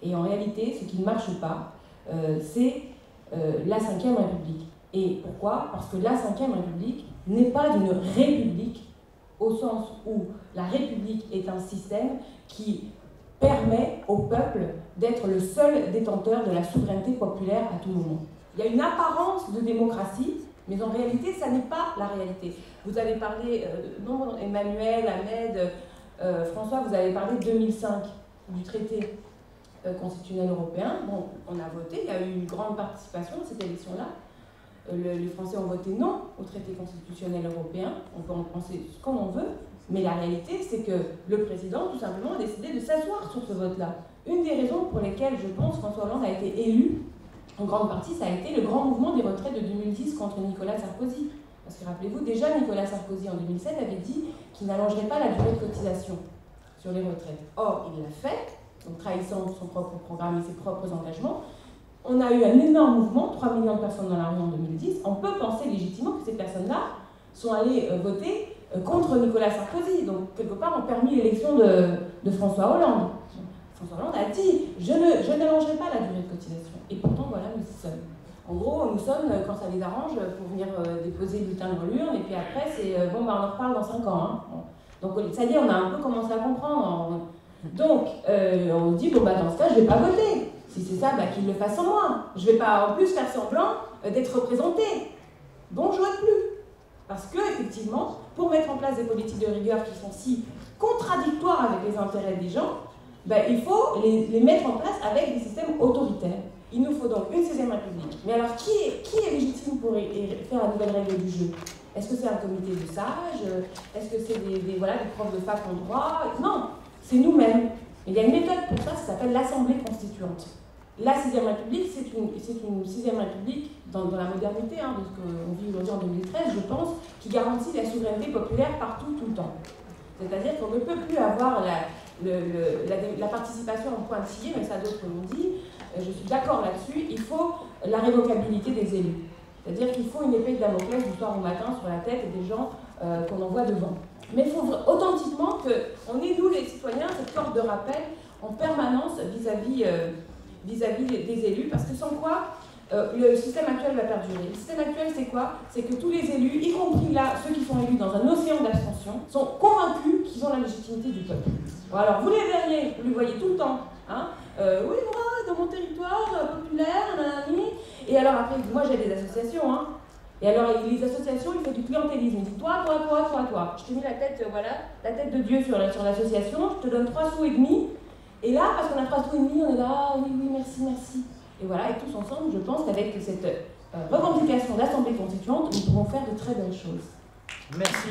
Et en réalité, ce qui ne marche pas, c'est la Ve République. Et pourquoi? Parce que la Ve République n'est pas une république, au sens où la République est un système qui permet au peuple d'être le seul détenteur de la souveraineté populaire à tout moment. Il y a une apparence de démocratie, mais en réalité, ça n'est pas la réalité. Vous avez parlé, non, Emmanuel, Ahmed, François, vous avez parlé de 2005, du traité constitutionnel européen. Bon, on a voté, il y a eu une grande participation à cette élection-là. Les Français ont voté non au traité constitutionnel européen. On peut en penser ce qu'on en veut, mais la réalité, c'est que le président, tout simplement, a décidé de s'asseoir sur ce vote-là. Une des raisons pour lesquelles, je pense, François Hollande a été élu, en grande partie, ça a été le grand mouvement des retraites de 2010 contre Nicolas Sarkozy. Parce que rappelez-vous, déjà Nicolas Sarkozy, en 2007, avait dit qu'il n'allongerait pas la durée de cotisation sur les retraites. Or, il l'a fait, donc trahissant son propre programme et ses propres engagements. On a eu un énorme mouvement, 3 millions de personnes dans la rue en 2010. On peut penser légitimement que ces personnes-là sont allées voter contre Nicolas Sarkozy. Donc, quelque part, ont permis l'élection de François Hollande. François Hollande a dit « Je n'allongerai pas la durée de cotisation ». Et pourtant, voilà, nous y sommes. En gros, nous sommes, quand ça les arrange, pour venir déposer le bulletin dans l'urne. Et puis après, c'est « Bon, bah, on en reparle dans 5 ans. Hein. » Donc, ça y est, on a un peu commencé à comprendre. Donc, on dit « Bon, bah, dans ce cas, je ne vais pas voter. » Si c'est ça, bah, qu'il le fasse sans moi. Je ne vais pas en plus faire semblant d'être représenté. Bon, je ne vote plus. Parce que, effectivement, pour mettre en place des politiques de rigueur qui sont si contradictoires avec les intérêts des gens, bah, il faut les mettre en place avec des systèmes autoritaires. Il nous faut donc une 6e République. Mais alors, qui est légitime pour faire la nouvelle règle du jeu? Est-ce que c'est un comité de sages? Est-ce que c'est des profs de fac en droit? Non, c'est nous-mêmes. Il y a une méthode pour ça s'appelle l'Assemblée constituante. La 6e République, c'est une 6e République dans la modernité, hein, de ce qu'on vit aujourd'hui en 2013, je pense, qui garantit la souveraineté populaire partout, tout le temps. C'est-à-dire qu'on ne peut plus avoir la participation en pointillé, mais ça d'autres l'ont dit, je suis d'accord là-dessus, il faut la révocabilité des élus. C'est-à-dire qu'il faut une épée de Damoclès du soir au matin sur la tête des gens qu'on envoie devant. Mais il faut authentiquement qu'on ait, nous les citoyens, cette corde de rappel en permanence vis-à-vis des élus, parce que sans quoi le système actuel va perdurer. Le système actuel, c'est quoi? C'est que tous les élus, y compris là, ceux qui sont élus dans un océan d'abstention, sont convaincus qu'ils ont la légitimité du peuple. Bon, alors, vous les verriez, vous les voyez tout le temps. Hein, oui, moi, dans mon territoire populaire, nanani. Et alors après, moi j'ai des associations, hein. Et alors les associations, ils font du clientélisme. Ils disent toi. Je t'ai mis la tête, voilà, la tête de Dieu sur l'association, je te donne 3 sous et demi. Et là, parce qu'on a 3 sous et demi, on est là, ah, oui, merci. Et voilà, et tous ensemble, je pense qu'avec cette revendication d'Assemblée constituante, nous pourrons faire de très belles choses. Merci.